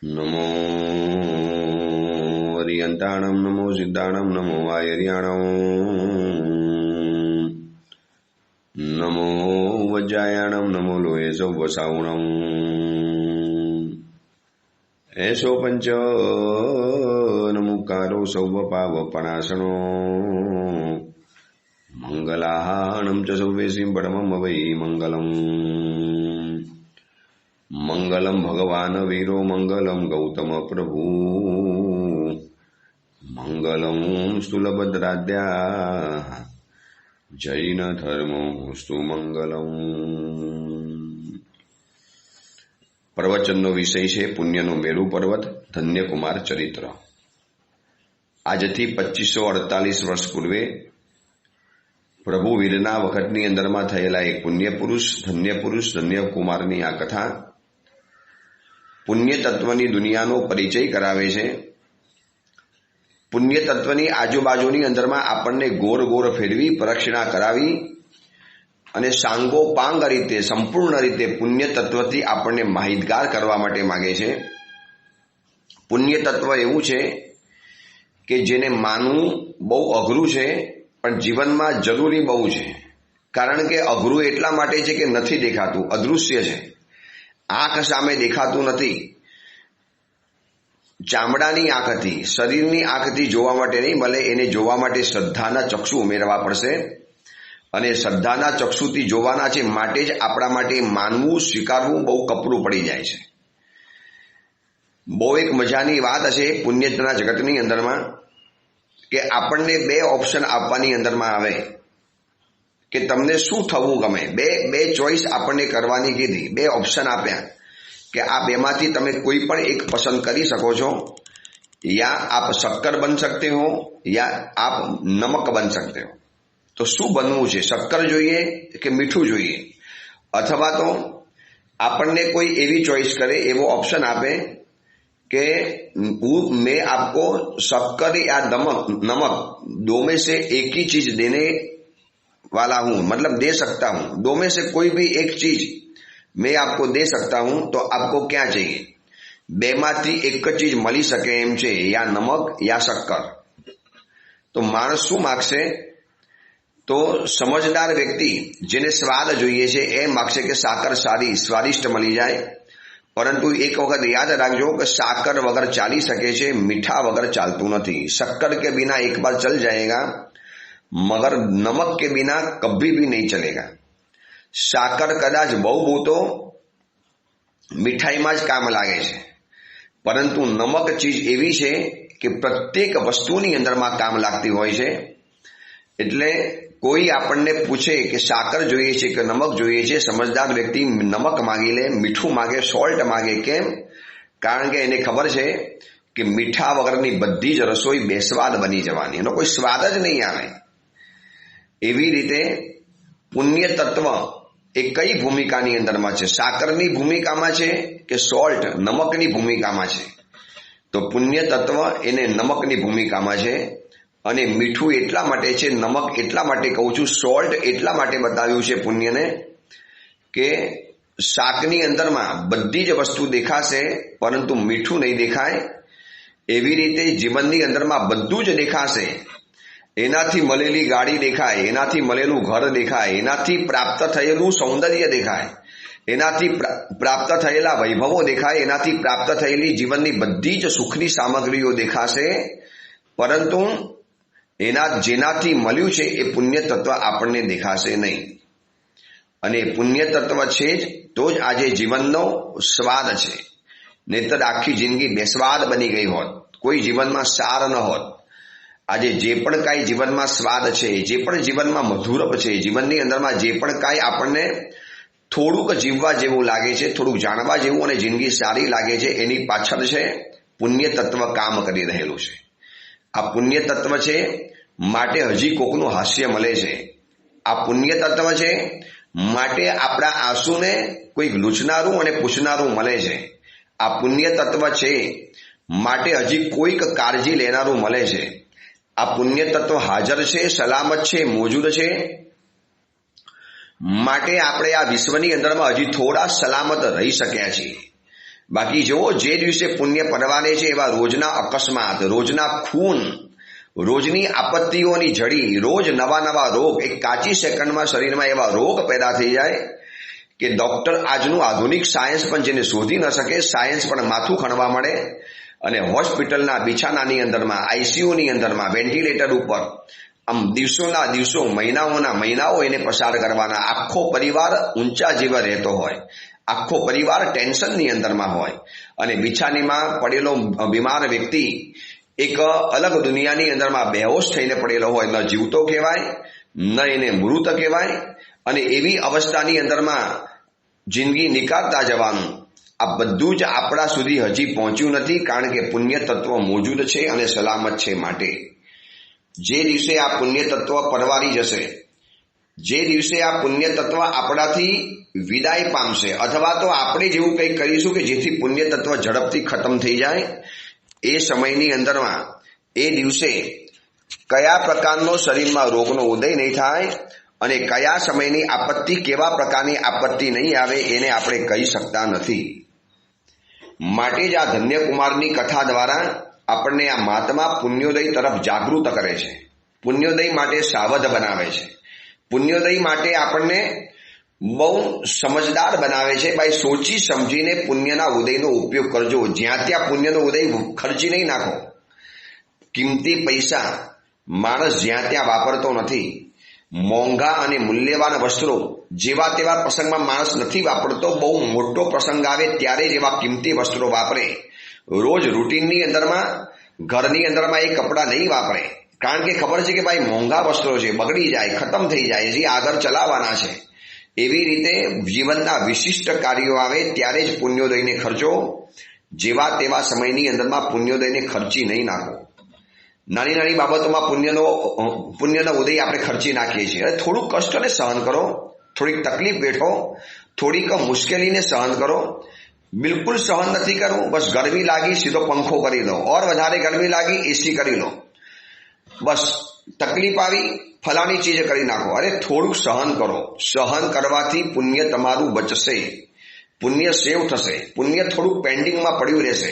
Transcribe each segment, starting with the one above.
नमो वरियन्ताणं नमो सिद्धाणं नमो वायर्याणं नमो वज्रायाणं नमो लोये सौवसावणम् एषो पञ्च नमुकारो सौवपावपणासनो मङ्गलाहाणं च सौवेशीं परमं वै मङ्गलम् मंगलम भगवान वीरो मंगलम गौतम प्रभु मंगलम स्थूलभद्राद्या जैन धर्मोस्तु मंगलम। પ્રવચનનો વિષય છે પુણ્યનો મેરુ પર્વત ધન્યકુમાર ચરિત્ર। આજથી 2548 વર્ષ પૂર્વે પ્રભુ વીરના વખતની અંદરમાં થયેલા એક પુણ્ય પુરુષ ધન્યકુમારની આ કથા પુણ્ય તત્વની દુનિયાનો પરિચય કરાવે છે। પુણ્ય તત્વની આજુબાજુની અંદરમાં આપણને ગોર ગોર ફેરવી પ્રદક્ષિણા કરાવી અને સાંગોપાંગ રીતે સંપૂર્ણ રીતે પુણ્ય તત્વથી આપણને માહિતગાર કરવા માટે માંગે છે। પુણ્ય તત્વ એવું છે કે જેને માનવું બહુ અઘરું છે પણ જીવનમાં જરૂરી બહુ છે। કારણ કે અઘરું એટલા માટે છે કે નથી દેખાતું, અદૃશ્ય છે, આંખ સામે દેખાતું નથી। ચામડાની આંખથી, શરીરની આંખથી જોવા માટે નહીં મળે, એને જોવા માટે શ્રદ્ધાના ચક્ષુ ઉમેરવા પડશે અને શ્રદ્ધાના ચક્ષુથી જોવાના છે માટે જ આપણા માટે માનવું સ્વીકારવું બહુ કપરું પડી જાય છે। બહુ એક મજાની વાત હશે પુણ્યના જગતની અંદરમાં કે આપણને બે ઓપ્શન આપવાની અંદરમાં આવે કે તમને શું થવું ગમે। બે ચોઈસ આપણને કરવાની કીધી, બે ઓપ્શન આપ્યા કે આ બેમાંથી તમે કોઈ પણ એક પસંદ કરી શકો છો। या आप शक्कर बन सकते हो या आप नमक बन सकते हो। तो શું બનવું છે, શક્કર જોઈએ કે મીઠું જોઈએ? અથવા તો આપણને કોઈ એવી ચોઈસ કરે, એવો ઓપ્શન આપે कि मैं आपको शक्कर या नमक दो में से एक ही चीज देने वाला हूं, मतलब दे सकता हूं। दो में से कोई भी एक चीज मैं आपको दे सकता हूं, तो आपको क्या चाहिए? बेमाथी एक चीज मળી શકે એમ છે, या नमक या शक्कर। तो माणस શું માગશે? તો સમજદાર વ્યક્તિ જેને સ્વાદ જોઈએ છે એ માગશે કે સાકર સારી સ્વાદિષ્ટ મળી જાય। પરંતુ એક વખત યાદ રાખજો કે સાકર વગર ચાલી શકે છે, મીઠા વગર ચાલતું નથી। शक्कर के बिना एक बार चल जाएगा मगर नमक के बिना कभी भी नहीं चलेगा। साकर कदाच बहु तो મીઠાઈમાં જ કામ લાગે છે, પરંતુ નમક ચીજ એવી છે કે પ્રત્યેક વસ્તુની અંદરમાં કામ લાગતી હોય છે। એટલે કોઈ આપણને પૂછે કે સાકર જોઈએ છે કે નમક જોઈએ છે, સમજદાર વ્યક્તિ નમક માગી લે, મીઠું માગે, સોલ્ટ માગે। કેમ? કારણ કે એને ખબર છે કે મીઠા વગરની બધી જ રસોઈ બેસ્વાદ બની જવાની, એનો કોઈ સ્વાદ જ નહીં આવે। એવી રીતે પુણ્ય તત્વ એ કઈ ભૂમિકાની અંદરમાં છે? સાકરની ભૂમિકામાં છે કે સોલ્ટ નમકની ભૂમિકામાં છે? તો પુણ્ય તત્વ એને નમકની ભૂમિકામાં છે। અને મીઠું એટલા માટે છે, નમક એટલા માટે કહું છું, સોલ્ટ એટલા માટે બતાવ્યું છે પુણ્યને કે શાકની અંદરમાં બધી જ વસ્તુ દેખાશે પરંતુ મીઠું નહીં દેખાય। એવી રીતે જીવનની અંદરમાં બધું જ દેખાશે, એનાથી મળેલી ગાડી દેખાય, એનાથી મળેલું ઘર દેખાય, એનાથી પ્રાપ્ત થયેલું સૌંદર્ય દેખાય, એનાથી પ્રાપ્ત થયેલા વૈભવો દેખાય, એનાથી પ્રાપ્ત થયેલી જીવનની બધી જ સુખની સામગ્રીઓ દેખાશે, પરંતુ એના જેનાથી મળ્યું છે એ પુણ્ય તત્વ આપણને દેખાશે નહીં। અને પુણ્ય તત્વ છે જ તો જ આજે જીવનનો સ્વાદ છે, નહીતર આખી જિંદગી બેસ્વાદ બની ગઈ હોત, કોઈ જીવનમાં સાર ન હોત। આજે જે પણ કાંઈ જીવનમાં સ્વાદ છે, જે પણ જીવનમાં મધુરપ છે, જીવનની અંદરમાં જે પણ કાંઈ આપણને થોડુંક જીવવા જેવું લાગે છે, થોડુંક જાણવા જેવું અને જિંદગી સારી લાગે છે, એની પાછળ છે પુણ્ય તત્વ કામ કરી રહેલું છે। આ પુણ્ય તત્વ છે માટે હજી કોકનું હાસ્ય મળે છે। આ પુણ્ય તત્વ છે માટે આપણા આંસુને કોઈક લૂછનારું અને પૂછનારું મળે છે। આ પુણ્ય તત્વ છે માટે હજી કોઈક કાળજી લેનારું મળે છે। આ પુણ્ય તત્વ હાજર છે, સલામત છે, મોજૂદ છે માટે આપણે આ વિશ્વની અંદરમાં હજી થોડા સલામત રહી શક્યા છીએ। બાકી જુઓ, જે દિવસે પુણ્ય પરવાને છે એવા રોજના અકસ્માત, રોજના ખૂન, રોજની આપત્તિઓની જડી, રોજ નવા નવા રોગ, એક કાચી સેકન્ડમાં શરીરમાં એવા રોગ પેદા થઈ જાય કે ડોક્ટર આજનું આધુનિક સાયન્સ પણ જેને શોધી ન શકે, સાયન્સ પણ માથું ખણવા મળે અને હોસ્પિટલના બિછાનાની અંદરમાં, આઈસીયુની અંદરમાં, વેન્ટિલેટર ઉપર આમ દિવસોના દિવસો, મહિનાઓના મહિનાઓ એને પસાર કરવાના. આખો પરિવાર ઊંચા જીવે રહેતો હોય, આખો પરિવાર ટેન્શનની અંદરમાં હોય અને બિછાનીમાં પડેલો બીમાર વ્યક્તિ એક અલગ દુનિયાની અંદરમાં બેહોશ થઈને પડેલો હોય. ન જીવતો કહેવાય, ન એને મૃત કહેવાય. અને એવી અવસ્થાની અંદરમાં જિંદગી નીકાળતા જવાનું, આ બધું જ આપણા સુધી હજી પહોંચ્યું નથી, કારણ કે પુણ્ય તત્વ મોજૂદ છે અને સલામત છે. માટે જે દિવસે આ પુણ્ય તત્વ પરવારી જશે, જે દિવસે આ પુણ્ય તત્વ આપણાથી વિદાય પામશે, અથવા તો આપણે જેવું કંઈક કરીશું કે જેથી પુણ્ય તત્વ ઝડપથી ખતમ થઈ જાય, એ સમયની અંદરમાં એ દિવસે કયા પ્રકારનો શરીરમાં રોગનો ઉદય નહીં થાય અને કયા સમયની આપત્તિ, કેવા પ્રકારની આપત્તિ નહીં આવે, એને આપણે કહી શકતા નથી. માટે જ આ ધન્યકુમારની કથા દ્વારા આપણને આ મહાત્મા પુણ્યોદય તરફ જાગૃત કરે છે, પુણ્યોદય માટે સાવધ બનાવે છે, પુણ્યોદય માટે આપણને બહુ સમજદાર બનાવે છે. ભાઈ, સોચી સમજીને પુણ્યના ઉદયનો ઉપયોગ કરજો. જ્યાં ત્યાં પુણ્યનો ઉદય ખર્ચી નહીં નાખો. કિંમતી પૈસા માણસ જ્યાં ત્યાં વાપરતો નથી. મોંઘા અને મૂલ્યવાન વસ્ત્રો જેવા તેવા પ્રસંગમાં માણસ નથી વાપરતો. બહુ મોટો પ્રસંગ આવે ત્યારે જ એવા કિંમતી વસ્ત્રો વાપરે. રોજ રૂટીનની અંદરમાં, ઘરની અંદરમાં એ કપડાં નહીં વાપરે, કારણ કે ખબર છે કે ભાઈ મોંઘા વસ્ત્રો છે, બગડી જાય, ખતમ થઈ જાય, જે આગળ ચલાવવાના છે. એવી રીતે જીવનના વિશિષ્ટ કાર્યો આવે ત્યારે જ પુણ્યોદયને ખર્ચો. જેવા તેવા સમયની અંદરમાં પુણ્યોદયને ખર્ચી નહીં નાખો. નાની નાની બાબતોમાં પુણ્યનો ઉદય આપણે ખર્ચી નાખીએ છીએ. થોડુંક કષ્ટને સહન કરો, થોડીક તકલીફ વેઠો, થોડીક મુશ્કેલીને સહન કરો. બિલકુલ સહન નથી કરવું, બસ ગરમી લાગી સીધો પંખો કરી લો, ઓર વધારે ગરમી લાગી એસી કરી લો, બસ તકલીફ આવી ફલાણી ચીજ કરી નાખો. અરે થોડુંક સહન કરો. સહન કરવાથી પુણ્ય તમારું બચશે, પુણ્ય સેવ થશે, પુણ્ય થોડુંક પેન્ડિંગમાં પડ્યું રહેશે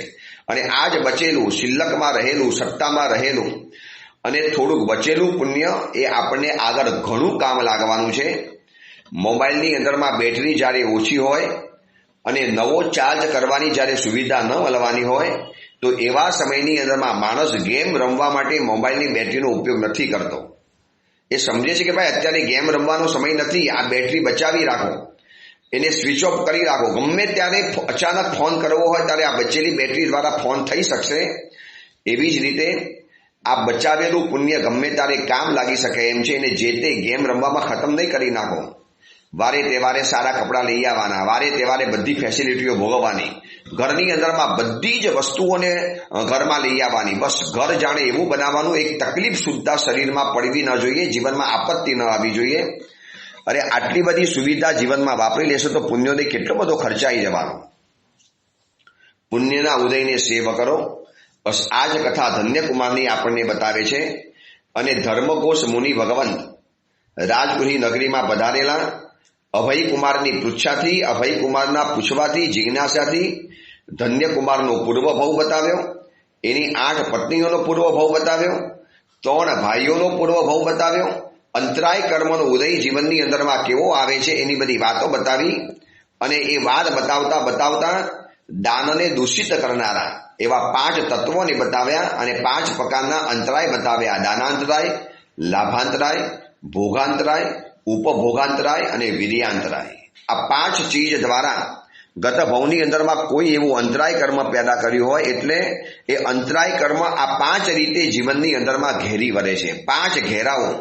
અને આ જ બચેલું, શિલ્લકમાં રહેલું, સત્તામાં રહેલું અને થોડુંક બચેલું પુણ્ય એ આપણને આગળ ઘણું કામ લાગવાનું છે. મોબાઈલની અંદરમાં બેટરી જ્યારે ઓછી હોય અને નવો ચાર્જ કરવાની જ્યારે સુવિધા ન મળવાની હોય, તો એવા સમયની અંદરમાં માણસ ગેમ રમવા માટે મોબાઈલની બેટરીનો ઉપયોગ નથી કરતો. એ સમજે છે કે ભાઈ અત્યારે ગેમ રમવાનો સમય નથી, આ બેટરી બચાવી રાખો, એને સ્વિચ ઓફ કરી રાખો. ગમે ત્યારે અચાનક ફોન કરવો હોય ત્યારે આ બચેલી બેટરી દ્વારા ફોન થઈ શકશે. એવી જ રીતે આ બચાવેલું પુણ્ય ગમે ત્યારે કામ લાગી શકે એમ છે. અને જે તે ગેમ રમવામાં ખતમ નહીં કરી નાખો. વારે તહેવારે સારા કપડાં લઈ આવવાના, વારે તહેવારે બધી ફેસિલિટીઓ ભોગવવાની, ઘરની અંદરમાં બધી જ વસ્તુઓને ઘરમાં લઈ આવવાની. બસ ઘર જાણે એવું બનાવવાનું, એક તકલીફ સુદ્ધા શરીરમાં પડવી ન જોઈએ, જીવનમાં આપત્તિ ન આવી જોઈએ. અરે આટલી બધી સુવિધા જીવનમાં વાપરી લેશો તો પુણ્યોદય કેટલો બધો ખર્ચાઈ જવાનો. પુણ્યના ઉદયને સેવ કરો. બસ આ જ કથા ધન્યકુમારની આપણને બતાવે છે. અને ધર્મઘોષ મુનિ ભગવંત રાજગૃહી નગરીમાં પધારેલા. અભયકુમારની પૃચ્છાથી, અભયકુમારના પૂછવાથી, જિજ્ઞાસાથી ધન્યકુમારનો પૂર્વ ભાવ બતાવ્યો, એની 8 પત્નીઓનો પૂર્વ ભાવ બતાવ્યો, 3 ભાઈઓનો પૂર્વ ભાવ બતાવ્યો, અંતરાય કર્મનો ઉદય જીવનની અંદરમાં કેવો આવે છે એની બધી વાતો બતાવી. અને એ વાત બતાવતા બતાવતા દાનને દૂષિત કરનારા એવા 5 તત્વોને બતાવ્યા અને 5 પ્રકારના અંતરાય બતાવ્યા. દાનાંતરાય, લાભાંતરાય, ભોગાંતરાય, ઉપભોગાંતરાય અને વીર્યાંતરાય. આ 5 ચીજ દ્વારા ગત ભવની અંદરમાં કોઈ એવું અંતરાય કર્મ પેદા કર્યું હોય એટલે એ અંતરાય કર્મ આ 5 રીતે જીવનની અંદરમાં ઘેરી વળે છે. 5 ઘેરાઓ,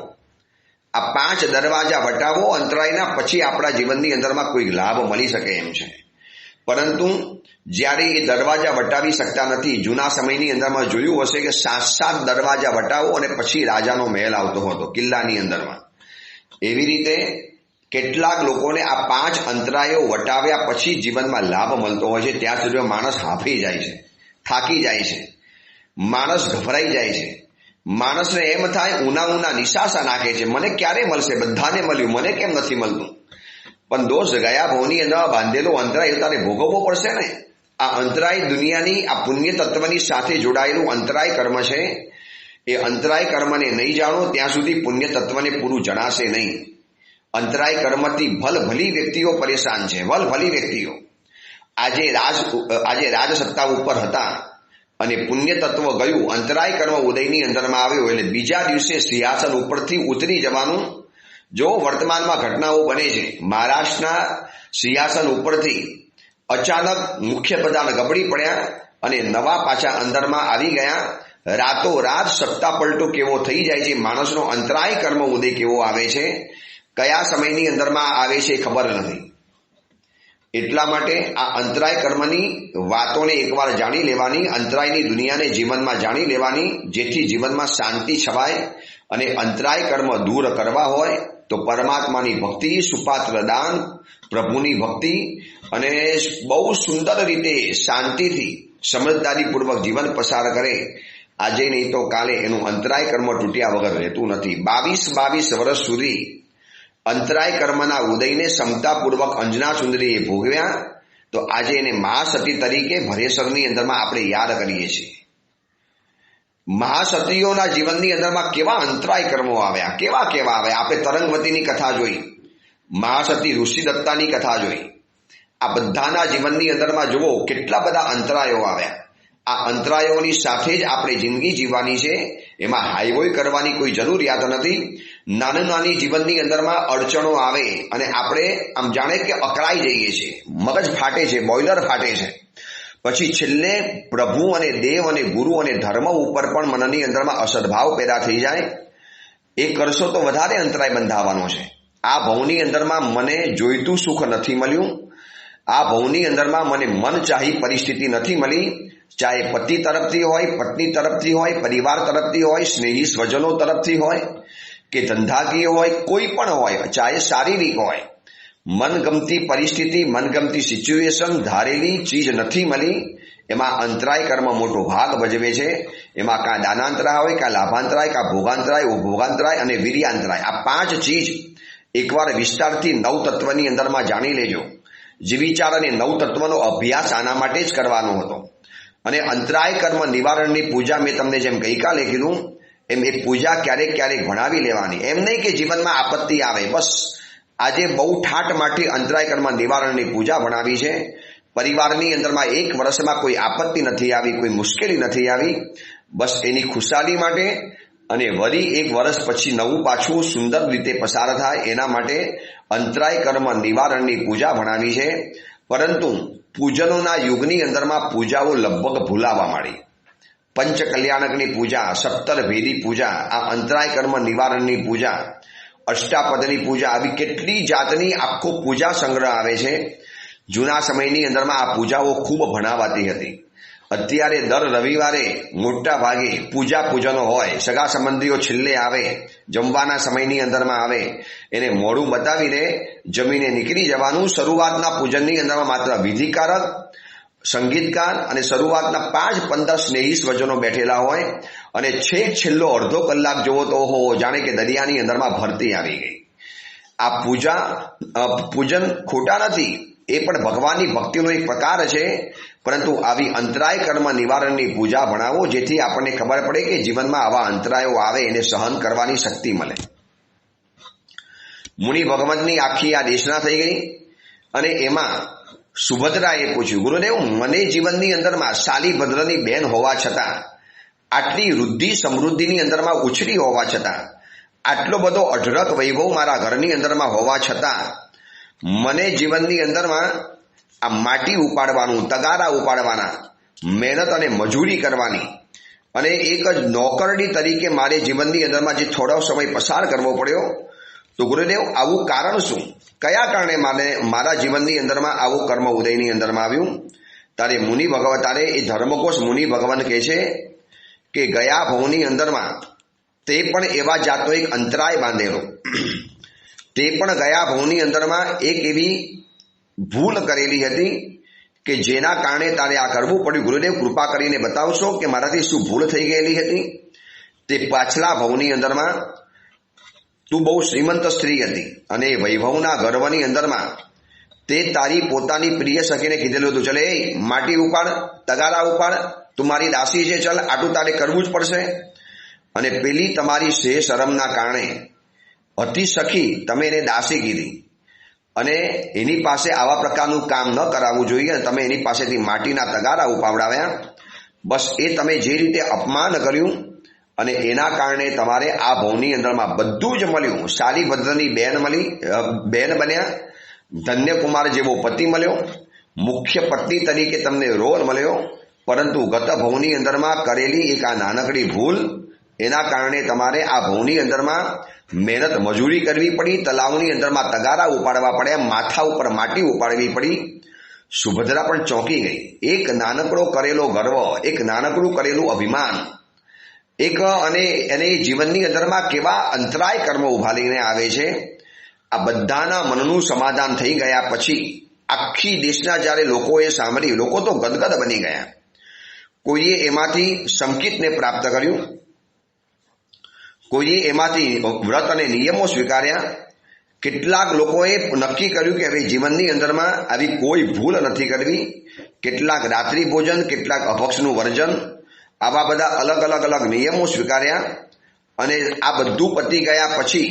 આ 5 દરવાજા વટાવો અંતરાયના, પછી આપણા જીવનની અંદરમાં કોઈ લાભ મળી શકે એમ છે. પરંતુ જ્યારે એ દરવાજા વટાવી શકતા નથી, જૂના સમયની અંદરમાં જોયું હશે કે 7 દરવાજા વટાવો અને પછી રાજાનો મહેલ આવતો હતો કિલ્લાની અંદરમાં. એવી રીતે કેટલાક લોકોને આ 5 અંતરાયો વટાવ્યા પછી જીવનમાં લાભ મળતો હોય છે. ત્યાં સુધી માણસ હાંફી જાય છે, થાકી જાય છે, માણસ ગભરાઈ જાય છે. માણસને એમ થાય, ઉના નિશાસા નાખે છે, મને ક્યારે મળશે, બધાને મળ્યું, મને કેમ નથી મળતું. પણ દોસ્ત, ગયા ભવની અંદર બાંધેલો અંતરાય તારે ભોગવવો પડશે ને. આ અંતરાય દુનિયાની આ પુણ્ય તત્વની સાથે જોડાયેલું અંતરાય કર્મ છે. એ અંતરાય કર્મને નહીં જાણો ત્યાં સુધી પુણ્ય તત્વને પૂરું જણાશે નહીં. અંતરાય કર્મથી ભલભલી વ્યક્તિઓ પરેશાન છે. ભલભલી વ્યક્તિઓ આજે રાજસત્તા ઉપર હતા અને પુણ્ય તત્વ ગયું, અંતરાય કર્મ ઉદયની અંદરમાં આવ્યો એટલે બીજા દિવસે સિંહાસન ઉપરથી ઉતરી જવાનું. જો વર્તમાનમાં ઘટનાઓ બને છે. મહારાષ્ટ્રના સિંહાસન ઉપરથી અચાનક મુખ્ય પ્રધાન ગબડી પડ્યા અને નવા પાછા અંદરમાં આવી ગયા. રાતોરાત સત્તા પલટો કેવો થઈ જાય છે. માણસનો અંતરાય કર્મ ઉદય કેવો આવે છે, કયા સમયની અંદરમાં આવે છે ખબર નથી. એટલા માટે આ અંતરાય કર્મની વાતોને એકવાર જાણી લેવાની, અંતરાયની દુનિયાને જીવનમાં જાણી લેવાની, જેથી જીવનમાં શાંતિ છવાય. અને અંતરાય કર્મ દૂર કરવા હોય તો પરમાત્માની ભક્તિ, સુપાત્ર દાન, પ્રભુની ભક્તિ અને બહુ સુંદર રીતે શાંતિથી સમજદારીપૂર્વક જીવન પસાર કરે. આજે નહીં તો કાલે એનું અંતરાય કર્મ તૂટ્યા વગર રહેતું નથી. 22 વર્ષ સુધી અંતરાય કર્મના ઉદયને ક્ષમતાપૂર્વક અંજના સુંદરીએ ભોગવ્યા. તો આજે એને મહાસતી તરીકે ભરેસરની અંદરમાં આપણે યાદ કરીએ છીએ. મહાસતીઓના જીવનની અંદરમાં કેવા અંતરાય કર્મો આવ્યા, કેવા આવ્યા. આપણે તરંગવતીની કથા જોઈ, મહાસતી ઋષિદત્તાની કથા જોઈ. આ બધાના જીવનની અંદરમાં જુઓ કેટલા બધા અંતરાયો આવ્યા. આ અંતરાયોની સાથે જ આપણે જિંદગી જીવવાની છે. એમાં હાઈવોય કરવાની કોઈ જરૂરિયાત નથી. નાની જીવનની અંદરમાં અડચણો આવે અને આપણે આમ જાણે કે અકળાઈ જઈએ છીએ, મગજ ફાટે છે, બોઇલર ફાટે છે. પછી છેલ્લે પ્રભુ અને દેવ અને ગુરુ અને ધર્મ ઉપર પણ મનની અંદરમાં અસદભાવ પેદા થઈ જાય. એ કરશો તો વધારે અંતરાય બંધાવાનો છે. આ ભવની અંદરમાં મને જોઈતું સુખ નથી મળ્યું, આ ભવની અંદરમાં મને મન ચાહી પરિસ્થિતિ નથી મળી. ચાહે પતિ તરફથી હોય, પત્ની તરફથી હોય, પરિવાર તરફથી હોય, સ્નેહી સ્વજનો તરફથી હોય કે ધંધાકીય હોય, કોઈ પણ હોય, ચાહે શારીરિક હોય, મનગમતી પરિસ્થિતિ, મનગમતી સિચ્યુએશન, ધારેલી ચીજ નથી મળી. એમાં અંતરાય કર્મ મોટો ભાગ ભજવે છે. એમાં કાં દાનાંતરાય હોય, કાં લાભાંતરાય, કાં ભોગાંતરાય, ઉપભોગાંતરાય અને વીર્યાંતરાય. આ 5 ચીજ એકવાર વિસ્તારથી 9 તત્વની અંદરમાં જાણી લેજો. જીવિચાર અને 9 તત્વનો અભ્યાસ આના માટે જ કરવાનો હતો. અને અંતરાય કર્મ નિવારણની પૂજા મેં તમને જેમ ગઈકાલે કીધું એમ એ પૂજા ક્યારેક ભણાવી લેવાની. એમ નહીં કે જીવનમાં આપત્તિ આવે બસ આજે બહુ ઠાટ માટે અંતરાય કર્મ નિવારણની પૂજા ભણાવી છે. પરિવારની અંદરમાં 1 વર્ષમાં કોઈ આપત્તિ નથી આવી, કોઈ મુશ્કેલી નથી આવી. બસ એની ખુશાલી માટે અને વળી 1 વર્ષ પછી નવું પાછું સુંદર રીતે પસાર થાય એના માટે અંતરાય કર્મ નિવારણની પૂજા ભણાવી છે. પરંતુ પૂજનોના યુગની અંદરમાં પૂજાઓ લગભગ ભૂલાવા માંડી. પંચ કલ્યાણકની પૂજા, 17 ભેદી પૂજા, આ અંતરાય કર્મ નિવારણની પૂજા, અષ્ટાપદની પૂજા, આવી કેટલી જાતની આખો પૂજા સંગ્રહ આવે છે. જૂના સમયની અંદરમાં આ પૂજાઓ ખૂબ ભણાવાતી હતી. અત્યારે દર રવિવારે મોટા ભાગે પૂજનો હોય. સગા સંબંધીઓ છેલ્લે આવે, જમવાના સમયની અંદરમાં આવે, એને મોડું બતાવીને જમીને નીકળી જવાનું. શરૂઆતના પૂજનની અંદરમાં માત્ર વિધિકારક, સંગીતકાર અને શરૂઆતના 5-15 સ્નેહી સ્વજનો બેઠેલા હોય અને છેલ્લો અડધો કલાક જોવો તો ઓહો જાણે કે દરિયાની અંદરમાં ભરતી આવી ગઈ. આ પૂજન ખોટા નથી, એ પણ ભગવાનની ભક્તિનો એક પ્રકાર છે. પરંતુ આવી અંતરાય કર્મ નિવારણની પૂજા ભણાવો જેથી આપણને ખબર પડે કે જીવનમાં આવા અંતરાયો આવે એને સહન કરવાની શક્તિ મળે. મુનિ ભગવંતની આખી આ દેશના થઈ ગઈ અને એમાં સુભદ્રાએ પૂછ્યું, ગુરુદેવ મને જીવનની અંદરમાં શાલીભદ્રની બેન હોવા છતાં, આટલી વૃદ્ધિ સમૃદ્ધિની અંદરમાં ઉછરી હોવા છતાં, આટલો બધો અઢળક વૈભવ મારા ઘરની અંદરમાં હોવા છતાં મને જીવનની અંદરમાં આ માટી ઉપાડવાનું, તગારા ઉપાડવાના, મહેનત અને મજૂરી કરવાની અને એક જ નોકરડી તરીકે મારે જીવનની અંદરમાં જે થોડો સમય પસાર કરવો પડ્યો, તો ગુરુદેવ આવું કારણ શું? કયા કારણે મારા જીવનની અંદરમાં આવું કર્મ ઉદયની અંદરમાં આવ્યું? તારે એ ધર્મકોશ મુનિ ભગવાન કહે છે કે ગયા ભવની અંદરમાં તે પણ એવા જાતનો એક અંતરાય બાંધેલો, તે પણ ગયા ભવની અંદરમાં એક એવી ભૂલ કરેલી હતી કે જેના કારણે તારે આ કરવું પડ્યું. ગુરુદેવ કૃપા કરીને બતાવશો કે મારાથી શું ભૂલ થઈ ગયેલી હતી? તે પાછલા ભવની અંદરમાં તું બહુ શ્રીમંત સ્ત્રી હતી અને વૈભવના ગર્વની અંદરમાં તે તે તારી પોતાની પ્રિય સખીને કીધેલું હતું, ચલે માટી ઉપાડ, તગારા ઉપાડ, તું મારી દાસી છે, ચલ આટલું તારે કરવું જ પડશે. અને પેલી તમારી શે શરમના કારણે અતિ સખી તમે એને દાસી કીધી અને એની પાસે આવા પ્રકારનું કામ ન કરાવવું જોઈએ અને તમે એની પાસેથી માટીના તગારા ઉપાવડાવ્યા. બસ એ તમે જે રીતે અપમાન કર્યું અને એના કારણે તમારે આ ભવની અંદરમાં બધું જ મળ્યું. શાલીભદ્રની બેન બન્યા, ધન્યકુમાર જેવો પતિ મળ્યો, મુખ્ય પત્ની તરીકે તમને રોલ મળ્યો, પરંતુ ગત ભવની અંદરમાં કરેલી એક આ નાનકડી ભૂલ એના કારણે તમારે આ ભવની અંદરમાં મહેનત મજૂરી કરવી પડી, તલાવની અંદરમાં તગારા ઉપાડવા પડ્યા, માથા ઉપર માટી ઉપાડવી પડી. સુભદ્રા પણ ચોંકી ગઈ. એક નાનકડો કરેલો ગર્વ, એક નાનકડું કરેલું અભિમાન, અને એને જીવનની અંદરમાં કેવા અંતરાય કર્મ ઉભા લઈને આવે છે. આ બધાના મનનું સમાધાન થઈ ગયા પછી આખી દેશના જ્યારે લોકોએ સાંભળ્યું, લોકો તો ગદગદ બની ગયા. કોઈએ એમાંથી સંકિતને પ્રાપ્ત કર્યું, કોઈએ એમાંથી વ્રત અને નિયમો સ્વીકાર્યા. કેટલાક લોકોએ નક્કી કર્યું કે હવે જીવનની અંદરમાં આવી કોઈ ભૂલ નથી કરવી. કેટલાક રાત્રિ ભોજન, કેટલાક અભક્ષનું વર્જન, આવા બધા અલગ નિયમો સ્વીકાર્યા. અને આ બધું પતી ગયા પછી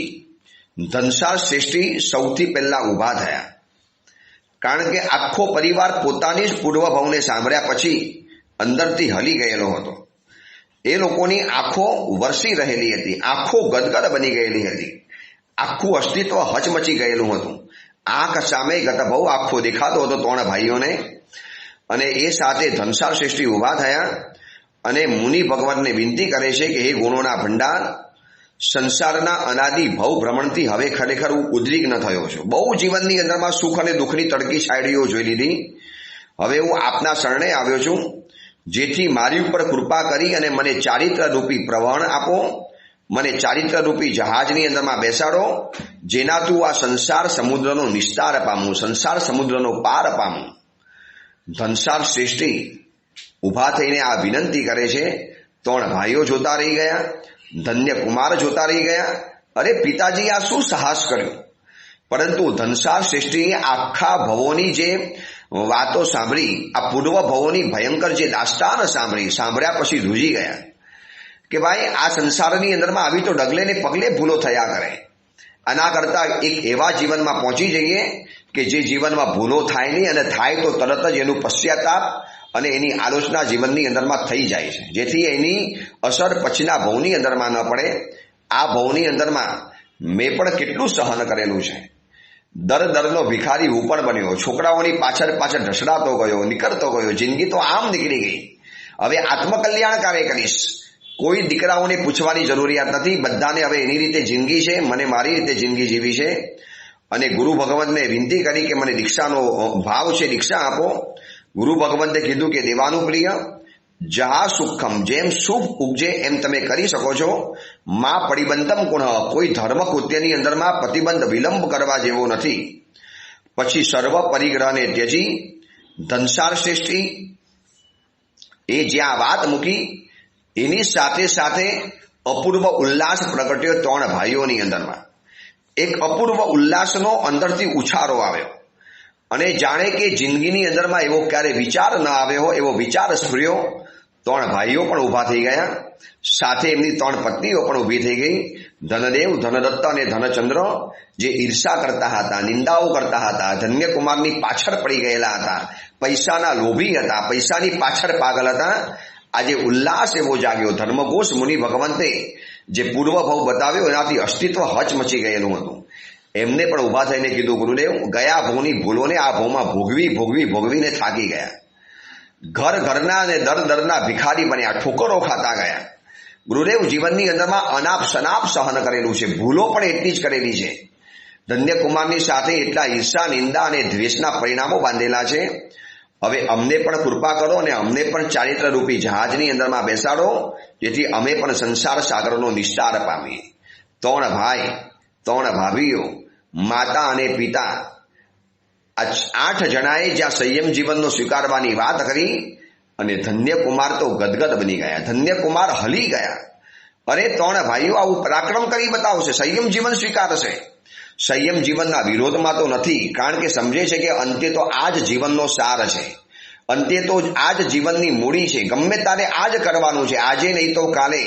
ધનશાળ શ્રેષ્ઠી સૌથી પહેલા ઊભા થયા. કારણ કે આખો પરિવાર પોતાની જ પૂર્વભાવને સાંભળ્યા પછી અંદરથી હલી ગયેલો હતો. એ લોકોની આંખો વરસી રહેલી હતી, આંખો ગદગદ બની ગયેલી હતી, આખું અસ્તિત્વ હચમચી ગયેલું હતું. આંખ સામે ગતભાવ આખો દેખાતો હતો ત્રણ ભાઈઓને. અને એ સાથે ધનશાળ શ્રેષ્ઠી ઊભા થયા અને મુનિ ભગવાનને વિનંતી કરે છે કે હે ગુણોના ભંડાર, સંસારના અનાદિ ભવ ભ્રમણથી હવે ખરેખર હું ઉદ્વિગ્ન થયો છું. બહુ જીવનની અંદરમાં સુખ અને દુઃખની તડકી છાયડીઓ જોઈ લીધી. હવે હું આપના શરણે આવ્યો છું, જેથી મારી ઉપર કૃપા કરી અને મને ચારિત્ર રૂપી પ્રવહન આપો, મને ચારિત્ર રૂપી જહાજની અંદરમાં બેસાડો, જેનાથી આ સંસાર સમુદ્રનો નિસ્તાર પામું, સંસાર સમુદ્રનો પાર પામું. ધનશાળ શ્રેષ્ઠી ઊભા થઈને આ વિનંતી કરે છે. ત્રણ ભાઈઓ જોતા રહી ગયા, ધન્યકુમાર જોતા રહી ગયા. અરે પિતાજી, આ શું સાહસ કર્યું? પરંતુ ધનશાળ શ્રેષ્ઠીએ આખા ભવોની જે વાતો સાંભળી, આ પૂર્વ ભવોની ભયંકર જે દાસ્તાન સાંભળ્યા પછી ધ્રુજી ગયા કે ભાઈ આ સંસારની અંદરમાં આવી તો ડગલે ને પગલે ભૂલો થયા કરે. આના કરતા એક એવા જીવનમાં પહોંચી જઈએ કે જે જીવનમાં ભૂલો થાય નહીં, અને થાય તો તરત જ એનું પશ્ચાતાપ અને એની આલોચના જીવનની અંદરમાં થઈ જાય છે, જેથી એની અસર પછીના ભવની અંદરમાં ન પડે. આ ભવની અંદરમાં મેં પણ કેટલું સહન કરેલું છે. દરનો ભિખારી હું પણ બન્યો, છોકરાઓની પાછળ ઢસડાતો ગયો, નીકળતો ગયો, જિંદગી તો આમ નીકળી ગઈ. હવે આત્મકલ્યાણ કાર્ય કરીશ, કોઈ દીકરાઓને પૂછવાની જરૂરિયાત નથી, બધાને હવે એની રીતે જિંદગી છે, મને મારી રીતે જિંદગી જીવી છે. અને ગુરુ ભગવંતને વિનંતી કરી કે મને દીક્ષાનો ભાવ છે, દીક્ષા આપો. ગુરુ ભગવંતે કીધું કે દેવાનું પ્રિય, જહા સુખમ, જેમ સુખ ઉપજે એમ તમે કરી શકો છો. માં પરિબંધમ ગુણ, કોઈ ધર્મ કૃત્યની અંદરમાં પ્રતિબંધ વિલંબ કરવા જેવો નથી. પછી સર્વ પરિગ્રહને ત્યજી ધનશાળ શ્રેષ્ઠી એ જ્યાં વાત મૂકી એની સાથે સાથે અપૂર્વ ઉલ્લાસ પ્રગટ્યો ત્રણ ભાઈઓની અંદરમાં. એક અપૂર્વ ઉલ્લાસનો અંદરથી ઉછારો આવ્યો અને જાણે કે જિંદગીની અંદરમાં એવો ક્યારે વિચાર ન આવ્યો હોય એવો વિચાર સ્ફુર્યો. ત્રણ ભાઈઓ પણ ઊભા થઈ ગયા, સાથે એમની ત્રણ પત્નીઓ પણ ઊભી થઈ ગઈ. ધનદેવ, ધનદત્ત અને ધનચંદ્ર જે ઈર્ષા કરતા હતા, નિંદાઓ કરતા હતા, ધન્યકુમારની પાછળ પડી ગયેલા હતા, પૈસાના લોભી હતા, પૈસાની પાછળ પાગલ હતા, આજે ઉલ્લાસ એવો જાગ્યો. ધર્મઘોષ મુનિ ભગવંતે જે પૂર્વભાવ બતાવ્યો એનાથી અસ્તિત્વ હચમચી ગયેલું હતું. એમને પણ ઊભા થઈને કીધું, ગુરુદેવ, ગયા ભવની ભૂલોને આ ભવમાં ભોગવીને થાકી ગયા. ઘરના અને દરના ભિખારી બન્યા, ઠોકરો ખાતા ગયા. ગુરુદેવ, જીવનની અંદરમાં અનાપ શનાપ સહન કરેલું છે, ભૂલો પણ એટલી જ કરેલી છે. ધન્યકુમારની સાથે એટલા ઈર્ષા, નિંદા અને દ્વેષના પરિણામો બાંધેલા છે. હવે અમને પણ કૃપા કરો અને અમને પણ ચારિત્ર રૂપી જહાજની અંદરમાં બેસાડો, જેથી અમે પણ સંસાર સાગરનો નિસ્તાર પામીએ. ત્રણ ભાઈ, ત્રણ ભાભીઓ, માતા અને પિતા, આ 8 જણાએ જ્યાં સંયમ જીવનનો સ્વીકારવાની વાત કરી અને ધન્યકુમાર તો ગદગદ બની ગયા, ધન્યકુમાર હલી ગયા. અરે ત્રણ ભાઈઓ આવું પરાક્રમ કરી બતાવશે, સંયમ જીવન સ્વીકારશે. સંયમ જીવનના વિરોધમાં તો નથી, કારણ કે સમજે છે કે અંતે તો આ જ જીવનનો સાર છે, અંતે તો આ જ જીવનની મૂડી છે, ગમે તારે આ જ કરવાનું છે, આજે નહીં તો કાલે.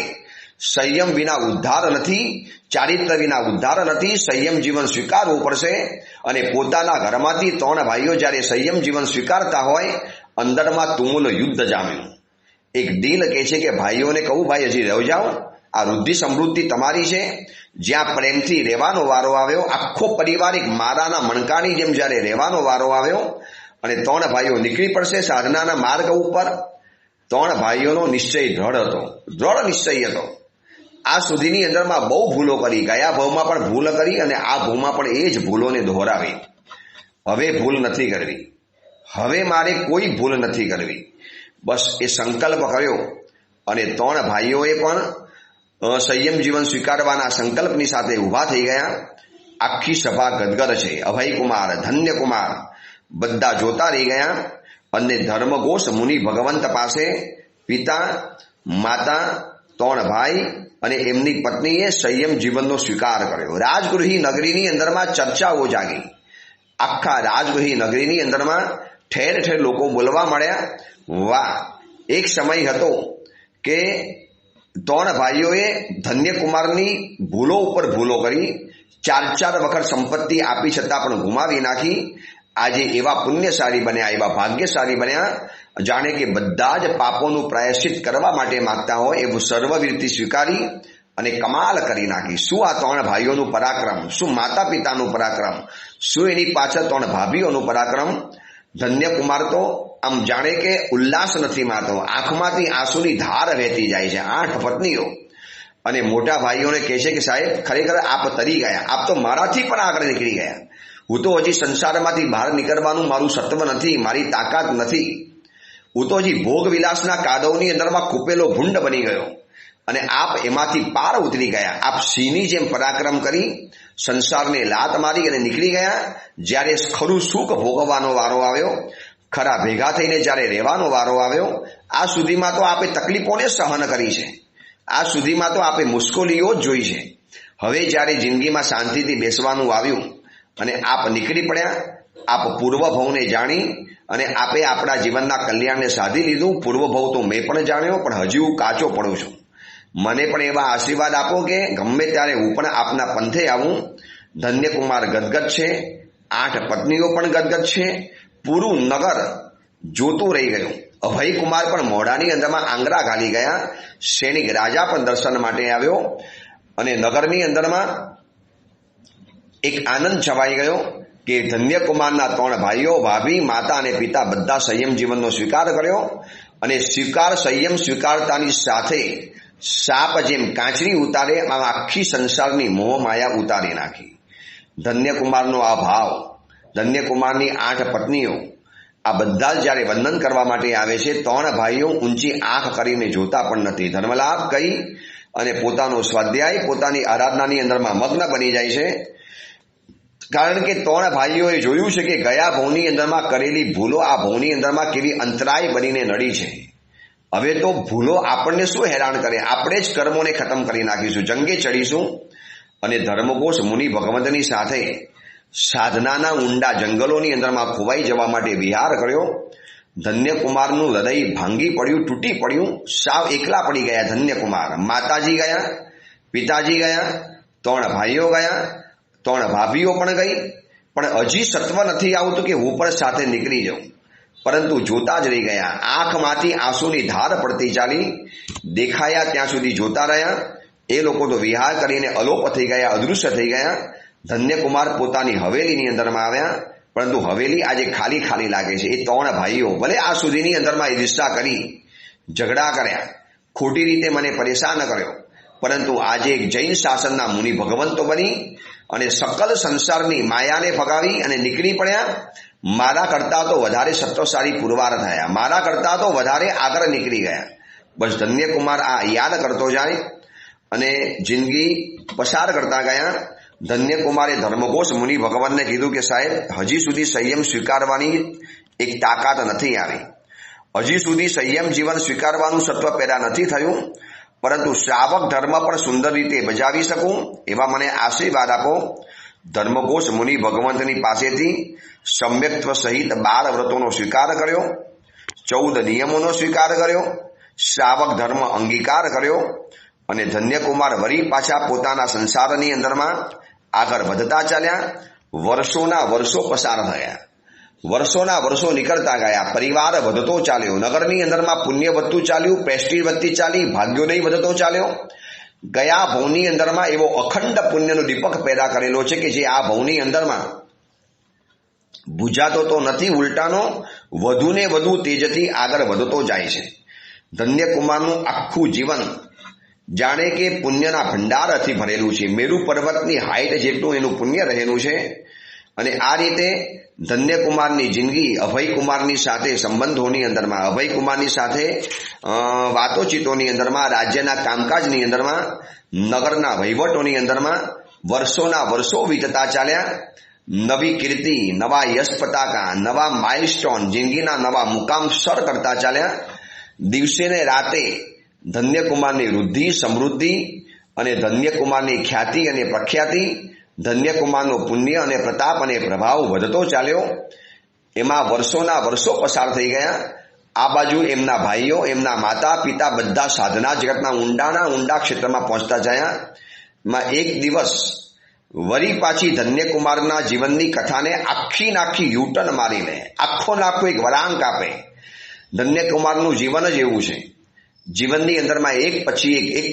સંયમ વિના ઉદ્ધાર નથી, ચારિત્ર વિના ઉદ્ધાર નથી. સંયમ જીવન સ્વીકારવું પડશે. અને પોતાના ઘરમાંથી 3 ભાઈઓ જ્યારે સંયમ જીવન સ્વીકારતા હોય, અંદરમાં તુમુલ યુદ્ધ જામ્યું. એક દિલ કહે છે કે ભાઈઓને કહું, ભાઈ હજી રહી જાઓ, આ વૃદ્ધિ સમૃદ્ધિ તમારી છે. જ્યાં પ્રેમથી રહેવાનો વારો આવ્યો, આખો પરિવાર એક મારાના મણકાની જેમ જ્યારે રહેવાનો વારો આવ્યો અને 3 ભાઈઓ નીકળી પડશે સાધનાના માર્ગ ઉપર. 3 ભાઈઓનો નિશ્ચય દ્રઢ નિશ્ચય હતો. આ સુધીની અંદરમાં બહુ ભૂલો કરી, ગયા ભાવમાં પણ ભૂલ કરી અને આ ભાવમાં પણ એ જ ભૂલોને દોહરાવી. હવે ભૂલ નથી કરવી, હવે મારે કોઈ ભૂલ નથી કરવી, બસ એ સંકલ્પ કર્યો. અને 3 ભાઈઓએ પણ સંયમ જીવન સ્વીકારવાના સંકલ્પની સાથે ઊભા થઈ ગયા. આખી સભા ગદગદ છે. અભયકુમાર, ધન્યકુમાર બધા જોતા રહી ગયા. અને ધર્મઘોષ મુનિ ભગવંત પાસે પિતા, માતા, 3 ભાઈ અને એમની પત્નીએ સંયમ જીવનનો સ્વીકાર કર્યો. રાજગૃહી નગરીની અંદરમાં ચર્ચાઓ જાગી. આખા રાજગૃહી નગરીની અંદરમાં ઠેર ઠેર લોકો બોલવા મળ્યા. વાહ, એક સમય હતો કે 3 ભાઈઓએ ધન્યકુમારની ભૂલો ઉપર ભૂલો કરી, 4 વખત સંપત્તિ આપી છતાં પણ ગુમાવી નાખી. આજે એવા પુણ્યશાળી બન્યા, એવા ભાગ્યશાળી બન્યા, જાણે કે બધા જ પાપોનું પ્રાયશ્ચિત કરવા માટે માંગતા હોય એવું સર્વવીરથી સ્વીકારી અને કમાલ કરી નાખી. શું આ 3 ભાઈઓનું પરાક્રમ, શું માતા પિતાનું પરાક્રમ, શું એની પાછળ 3 ભાભીઓનું પરાક્રમ. ધન્યકુમાર તો આમ જાણે કે ઉલ્લાસ નથી માતો, આંખમાંથી આંસુની ધાર વહેતી જાય છે. 8 પત્નીઓ અને મોટા ભાઈઓને કહે છે કે સાહેબ, ખરેખર આપ તરી ગયા, આપ તો મારાથી પણ આગળ નીકળી ગયા. હું તો હજી સંસારમાંથી બહાર નીકળવાનું મારું સત્વ નથી, મારી તાકાત નથી. હું તો હજી ભોગ વિલાસના કાદવની અંદરમાં કૂપેલો ભૂંડ બની ગયો અને આપ એમાંથી પાર ઉતરી ગયા. આપ સિંહની જેમ પરાક્રમ કરી સંસારને લાત મારી અને નીકળી ગયા. જ્યારે ખરું સુખ ભોગવવાનો વારો આવ્યો, ખરા ભેગા થઈને જ્યારે રહેવાનો વારો આવ્યો, આ સુધીમાં તો આપે તકલીફોને સહન કરી છે, આ સુધીમાં તો આપે મુશ્કેલીઓ જ જોઈ છે. હવે જ્યારે જિંદગીમાં શાંતિથી બેસવાનું આવ્યું અને આપ નીકળી પડ્યા, આપ પૂર્વભવને જાણી અને આપે આપણા જીવનના કલ્યાણને સાધી લીધું. પૂર્વભવ તો મેં પણ જાણ્યો, પણ હજી હું કાચો પડું છું. મને પણ એવા આશીર્વાદ આપો કે ગમે ત્યારે હું પણ આપના પંથે આવું. ધન્યકુમાર ગદગદ છે, 8 પત્નીઓ પણ ગદગદ છે, પૂરું નગર જોતું રહી ગયું. અભયકુમાર પણ મોઢાની અંદરમાં આંગળા ઘાલી ગયા. સૈનિક રાજા પણ દર્શન માટે આવ્યો અને નગરની અંદરમાં એક આનંદ છવાઈ ગયો કે ધન્યકુમારના 3 ભાઈઓ, ભાભી, માતા અને પિતા બધા સંયમ જીવનનો સ્વીકાર કર્યો. અને સંયમ સ્વીકારતાની સાથે સાપ જેમ કાંચરી ઉતારે, આમ આખી સંસારની મોહ માયા ઉતારી નાખી. ધન્યકુમારનો આ ભાવ, ધન્યકુમારની 8 પત્નીઓ, આ બધા જ્યારે વંદન કરવા માટે આવે છે, 3 ભાઈઓ ઊંચી આંખ કરીને જોતા પણ નથી. ધર્મલાભ કહી અને પોતાનો સ્વાધ્યાય, પોતાની આરાધનાની અંદરમાં મગ્ન બની જાય છે. કારણ કે 3 ભાઈઓએ જોયું છે કે ગયા ભવની અંદરમાં કરેલી ભૂલો આ ભવની અંદરમાં કેવી અંતરાય બનીને નડી છે. હવે તો ભૂલો આપણને શું હેરાન કરે, આપણે જ કર્મોને ખતમ કરી નાખીશું, જંગે ચડીશું. અને ધર્મઘોષ મુનિ ભગવંતની સાથે સાધનાના ઊંડા જંગલોની અંદરમાં ખોવાઈ જવા માટે વિહાર કર્યો. ધન્યકુમારનું હૃદય ભાંગી પડ્યું, તૂટી પડ્યું, સાવ એકલા પડી ગયા. ધન્યકુમાર, માતાજી ગયા, પિતાજી ગયા, 3 ભાઈઓ ગયા, 3 ભાભીઓ પણ ગઈ, પણ હજી સત્વ નથી આવતું કે હું પણ સાથે નીકળી જાઉં. પરંતુ જોતા જ રહી ગયા. આંખમાંથી આંસુની ધાર પડતી ચાલી. દેખાયા ત્યાં સુધી જોતા રહ્યા. એ લોકો તો વિહાર કરીને અલોપ થઈ ગયા, અદૃશ્ય થઈ ગયા. ધન્યકુમાર પોતાની હવેલીની અંદરમાં આવ્યા, પરંતુ હવેલી આજે ખાલી ખાલી લાગે છે. એ 3 ભાઈઓ ભલે આ સુધીની અંદરમાં ઈર્ષા કરી, ઝઘડા કર્યા, ખોટી રીતે મને પરેશાન કર્યો, પરંતુ આજે એક જૈન શાસનના મુનિ ભગવંતો બની અને સકલ સંસારની માયાને ફગાવી અને નીકળી પડ્યા. મારા કરતા તો વધારે સત્વશાળી પુરવાર થયા, મારા કરતા તો વધારે આગળ નીકળી ગયા. બસ ધન્યકુમાર આ યાદ કરતો જાય અને જિંદગી પસાર કરતા ગયા. ધન્યકુમારે ધર્મઘોષ મુનિ ભગવાનને કીધું કે સાહેબ, હજી સુધી સંયમ સ્વીકારવાની એક તાકાત નથી આવી, હજી સુધી સંયમ જીવન સ્વીકારવાનું સત્વ પેદા નથી થયું, પરંતુ શ્રાવક ધર્મ પણ સુંદર રીતે બજાવી શકું એવા મને આશીર્વાદ આપો. ધર્મઘોષ મુનિ ભગવંતની પાસેથી સમ્યક્ત્વ સહિત 12 વ્રતોનો સ્વીકાર કર્યો, 14 નિયમોનો સ્વીકાર કર્યો, શ્રાવક ધર્મ અંગીકાર કર્યો અને ધન્યકુમાર વળી પાછા પોતાના સંસારની અંદરમાં આગળ વધતા ચાલ્યા. વર્ષોના વર્ષો પસાર થયા, વર્ષોના વર્ષો નીકળતા ગયા, પરિવાર વધતો ચાલ્યો, નગરની અંદરમાં પુણ્ય વધતું ચાલ્યું, પ્રેસ્ટીજ વધતી ચાલી, ભાગ્યોદય વધતો ચાલ્યો. ગયા ભવની અંદરમાં એવો અખંડ પુણ્યનો દીપક પેદા કરેલો છે કે જે આ ભવની અંદરમાં બુઝાતો તો નથી, ઉલટાનો વધુ ને વધુ તેજથી આગળ વધતો જાય છે. ધન્યકુમારનું આખું જીવન જાણે કે પુણ્યના ભંડારથી ભરેલું છે. મેરુ પર્વતની હાઈટ જેટલું એનું પુણ્ય રહેલું છે. અને આ રીતે ધન્યકુમારની જિંદગી અભયકુમારની સાથે સંબંધોની અંદરમાં, અભયકુમારની સાથે વાતોચીતોની અંદરમાં, રાજ્યના કામકાજની અંદરમાં, નગરના વહીવટોની અંદરમાં વર્ષોના વર્ષો વીતતા ચાલ્યા. નવી કીર્તિ, નવા યશ પતાકા, નવા માઇલસ્ટોન, જિંદગીના નવા મુકામ સર કરતા ચાલ્યા. દિવસે ને રાતે ધન્યકુમારની વૃદ્ધિ, સમૃદ્ધિ અને ધન્યકુમારની ખ્યાતિ અને પ્રખ્યાતિ, ધન્યકુમારનો પુણ્ય અને પ્રતાપ અને પ્રભાવ વધતો ચાલ્યો. એમાં વર્ષોના વર્ષો પસાર થઈ ગયા. આ બાજુ એમના ભાઈઓ, એમના માતા પિતા બધા સાધના જગતના ઊંડા ક્ષેત્રમાં પહોંચતા ગયા. એમાં એક દિવસ વળી પાછી ધન્યકુમારના જીવનની કથાને આખી યુટર્ન મારીને આખો એક વળાંક આપે. ધન્યકુમારનું જીવન જ એવું છે. જીવનની અંદરમાં એક પછી એક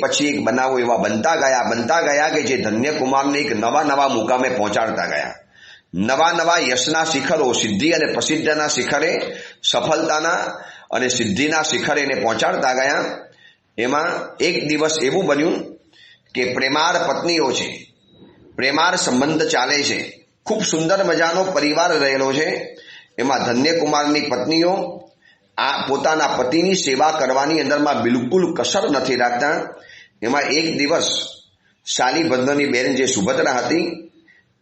બનાવો એવા બનતા ગયા કે જે ધન્યકુમારને એક નવા મુકામે પહોંચાડતા ગયા. નવા યશના શિખરો, સિદ્ધિ અને પ્રસિદ્ધના શિખરે, સફળતાના અને સિદ્ધિના શિખરે એને પહોંચાડતા ગયા. એમાં એક દિવસ એવું બન્યું કે પ્રેમાર પત્નીઓ છે, પ્રેમાર સંબંધ ચાલે છે, ખૂબ સુંદર મજાનો પરિવાર રહેલો છે. એમાં ધન્યકુમારની પત્નીઓ આ પોતાના પતિની સેવા કરવાની અંદરમાં બિલકુલ કસર નથી રાખતા. એમાં એક દિવસ શાલીભદ્રની બેન જે સુભદ્રા હતી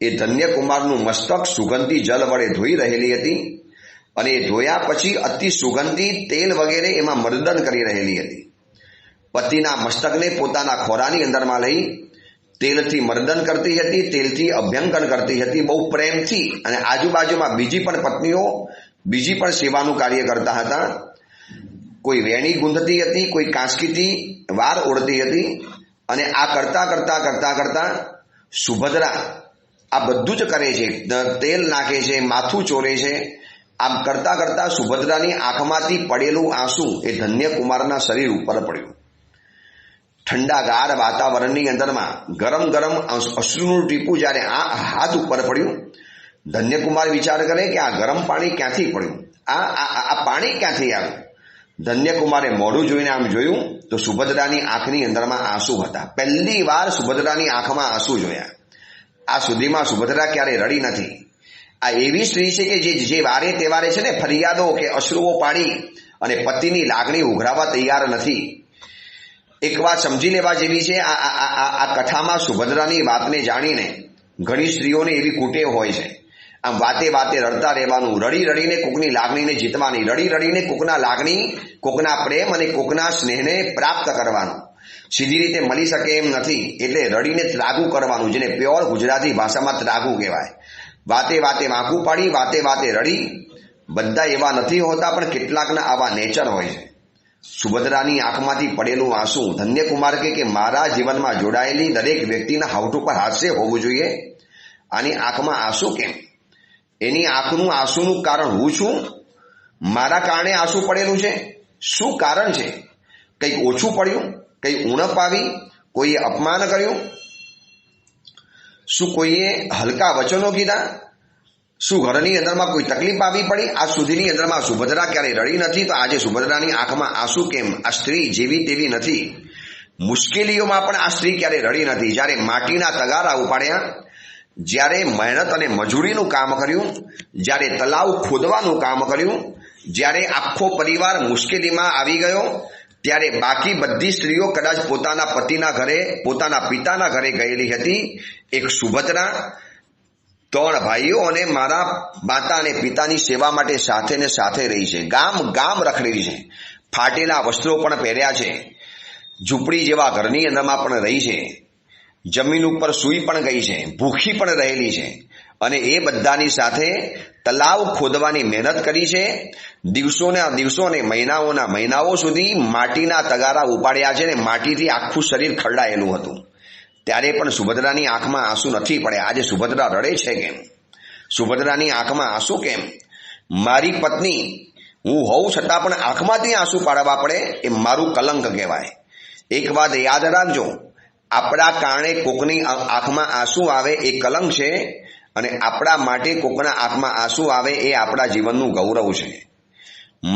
એ ધન્યકુમારનું મસ્તક સુગંધી જલ વડે ધોઈ રહેલી હતી અને એ ધોયા પછી અતિ સુગંધી તેલ વગેરે એમાં મર્દન કરી રહેલી હતી. પતિના મસ્તકને પોતાના ખોરાની અંદરમાં લઈ તેલથી મર્દન કરતી હતી, તેલથી અભ્યંકન કરતી હતી બહુ પ્રેમથી. અને આજુબાજુમાં બીજી પણ પત્નીઓ બીજી પણ સેવાનું કાર્ય કરતા હતા. કોઈ વેણી ગૂંથતી હતી, કોઈ કાંસકીથી વાર ઓળતી હતી. અને આ કરતા સુભદ્રા આ બધું જ કરે છે. તેલ નાખે છે, માથું ચોરે છે. આમ કરતા સુભદ્રાની આંખમાંથી પડેલું આંસુ એ ધન્યકુમારના શરીર ઉપર પડ્યું. ઠંડાગાર વાતાવરણની અંદરમાં ગરમ અશ્રુનું ટીપું જ્યારે આ હાથ ઉપર પડ્યું, ધન્યકુમાર વિચાર કરે કે આ ગરમ પાણી ક્યાંથી પડ્યું, આ પાણી ક્યાંથી આવ્યું. ધન્યકુમારે મોઢું જોઈને આમ જોયું તો સુભદ્રાની આંખની અંદરમાં આંસુ હતા. પહેલી વાર સુભદ્રાની આંખમાં આંસુ જોયા. આ સુધીમાં સુભદ્રા ક્યારે રડી નથી. આ એવી સ્ત્રી છે કે જે વારે તહેવારે છે ને ફરિયાદો કે અશ્રુઓ પાડી અને પતિની લાગણી ઉઘરાવવા તૈયાર નથી. એક વાત સમજી લેવા જેવી છે. આ કથામાં સુભદ્રાની વાતને જાણીને ઘણી સ્ત્રીઓને એવી કુટેવ હોય છે. આમ વાતે રડતા રહેવાનું, રડીને કોકની લાગણીને જીતવાની, રડીને કોકના લાગણી, કોકના પ્રેમ અને કોકના સ્નેહને પ્રાપ્ત કરવાનું. સીધી રીતે મળી શકે એમ નથી, એટલે રડીને ત્રાગુ કરવાનું, જેને પ્યોર ગુજરાતી ભાષામાં ત્રાગુ કહેવાય. વાતે વાંકું પાડી, વાતે રડી. બધા એવા નથી હોતા, પણ કેટલાકના આવા નેચર હોય છે. સુભદ્રાની આંખમાંથી પડેલું આંસુ. ધન્યકુમાર કે મારા જીવનમાં જોડાયેલી દરેક વ્યક્તિના હાવઠું પર હાસ્ય હોવું જોઈએ. આની આંખમાં આંસુ કેમ? એની આંખનું આંસુનું કારણ હું છું. મારા કારણે આંસુ પડેલું છે. શું કારણ છે? કંઈક ઓછું પડ્યું, કંઈ ઉણપ આવી, કોઈએ અપમાન કર્યું, શું કોઈએ હલકા વચનો કીધા, શું ઘરની અંદરમાં કોઈ તકલીફ આવી પડી? આ સુધીની અંદરમાં સુભદ્રા ક્યારેય રડી નથી, તો આજે સુભદ્રાની આંખમાં આંસુ કેમ? આ સ્ત્રી જેવી તેવી નથી. મુશ્કેલીઓમાં પણ આ સ્ત્રી ક્યારેય રડી નથી. જ્યારે માટીના તગારા ઉપાડ્યા, જ્યારે મહેનત અને મજૂરીનું કામ કર્યું, જ્યારે તલાવ ખોદવાનું કામ કર્યું, જ્યારે આખો પરિવાર મુશ્કેલીમાં આવી ગયો, ત્યારે બાકી બધી સ્ત્રીઓ કદાચ પોતાના પતિના ઘરે, પોતાના પિતાના ઘરે ગયેલી હતી. એક સુભદ્રા 3 ભાઈઓ અને મારા માતા અને પિતાની સેવા માટે સાથે રહી છે. ગામ રખડેલી છે. ફાટેલા વસ્ત્રો પણ પહેર્યા છે. ઝૂંપડી જેવા ઘરની અંદરમાં પણ રહી છે. જમીન ઉપર સૂઈ પણ ગઈ છે, ભૂખી પણ રહેલી છે અને એ બધાની સાથે તલાવ ખોદવાની મહેનત કરી છે. દિવસોના દિવસો અને મહિનાઓના મહિનાઓ સુધી માટીના તગારા ઉપાડ્યા છે અને માટીથી આખું શરીર ખરડાયેલું હતું. ત્યારે પણ સુભદ્રાની આંખમાં આંસુ નથી પડ્યા. આજે સુભદ્રા રડે છે કેમ? સુભદ્રાની આંખમાં આંસુ કેમ? મારી પત્ની હું હોઉં છતાં પણ આંખમાંથી આંસુ પાડવા પડે એ મારું કલંક કહેવાય. એક વાત યાદ રાખજો, આપણા કારણે કોકની આંખમાં આંસુ આવે એ કલંક છે અને આપણા માટે કોકના આંખમાં આંસુ આવે એ આપણા જીવનનું ગૌરવ છે.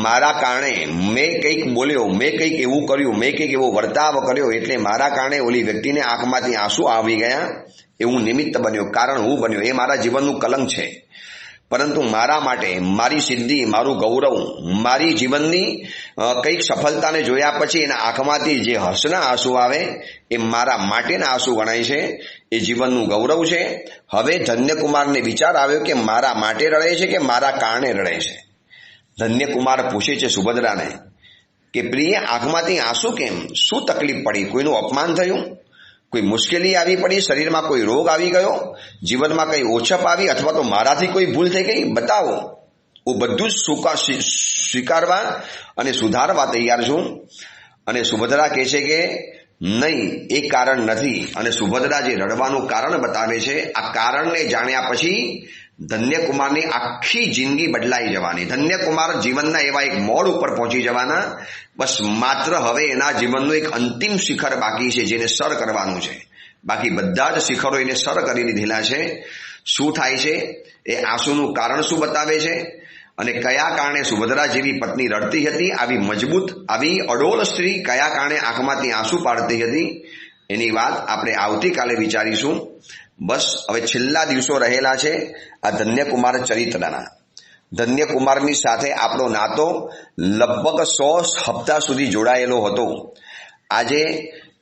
મારા કારણે મેં કંઈક બોલ્યો, મેં કંઈક એવું કર્યું, મેં કંઈક એવો વર્તાવ કર્યો એટલે મારા કારણે ઓલી વ્યક્તિને આંખમાંથી આંસુ આવી ગયા એવું નિમિત્ત બન્યો, કારણ હું બન્યો, એ મારા જીવનનું કલંક છે. પરંતુ મારા માટે મારી સિદ્ધિ, મારું ગૌરવ, મારી જીવનની કંઈક સફળતાને જોયા પછી એના આંખમાંથી જે હર્ષના આંસુ આવે એ મારા માટેના આંસુ ગણાય છે. એ જીવનનું ગૌરવ છે. હવે ધન્યકુમારને વિચાર આવ્યો કે મારા માટે રડે છે કે મારા કારણે રડે છે. ધન્યકુમાર પૂછે છે સુભદ્રાને કે પ્રિય, આંખમાંથી આંસુ કેમ? શું તકલીફ પડી? કોઈનું અપમાન થયું? કોઈ મુશ્કેલી આવી પડી? શરીરમાં કોઈ રોગ આવી ગયો? જીવનમાં કઈ ઓછપ આવી અથવા તો મારાથી કોઈ ભૂલ થઈ ગઈ? બતાવો. હું બધું જ સ્વીકારવા અને સુધારવા તૈયાર છું. અને સુભદ્રા કહે છે કે નહીં, એ કારણ નથી. અને સુભદ્રા જે રડવાનું કારણ બતાવે છે, આ કારણને જાણ્યા પછી ધન્યકુમારની આખી જિંદગી બદલાઈ જવાની. ધન્યકુમાર જીવનના એવા એક મોડ ઉપર પહોંચી જવાના. બસ માત્ર હવે એના જીવનનું એક અંતિમ શિખર બાકી છે જેને સર કરવાનું છે. બાકી બધા જ શિખરો એને સર કરી દીધેલા છે. શું થાય છે? એ આંસુનું કારણ શું બતાવે છે અને કયા કારણે સુભદ્રા જેવી પત્ની રડતી હતી? આવી મજબૂત, આવી અડોલ સ્ત્રી કયા કારણે આંખમાંથી આંસુ પાડતી હતી? એની વાત આપણે આવતીકાલે વિચારીશું. બસ હવે છેલ્લા દિવસો રહેલા છે આ ધન્યકુમાર ચરિત્રના. ધન્યકુમારની સાથે આપણો નાતો લગભગ 100 હપ્તા સુધી જોડાયેલો હતો. આજે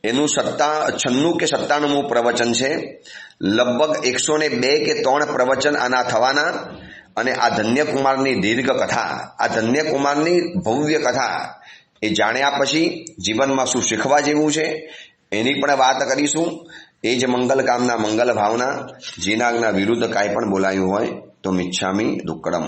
એનું 96 કે 97મું પ્રવચન છે. લગભગ 102 કે 3 પ્રવચન આના થવાના. અને આ ધન્યકુમારની દીર્ઘ કથા, આ ધન્યકુમારની ભવ્ય કથા એ જાણ્યા પછી જીવનમાં શું શીખવા જેવું છે એની પણ વાત કરીશું. એ જ મંગલ કામના, મંગલ ભાવના. જીનાગના વિરુદ્ધ કાંઈ પણ બોલાયું હોય તો મિચ્છામિ દુક્કડમ.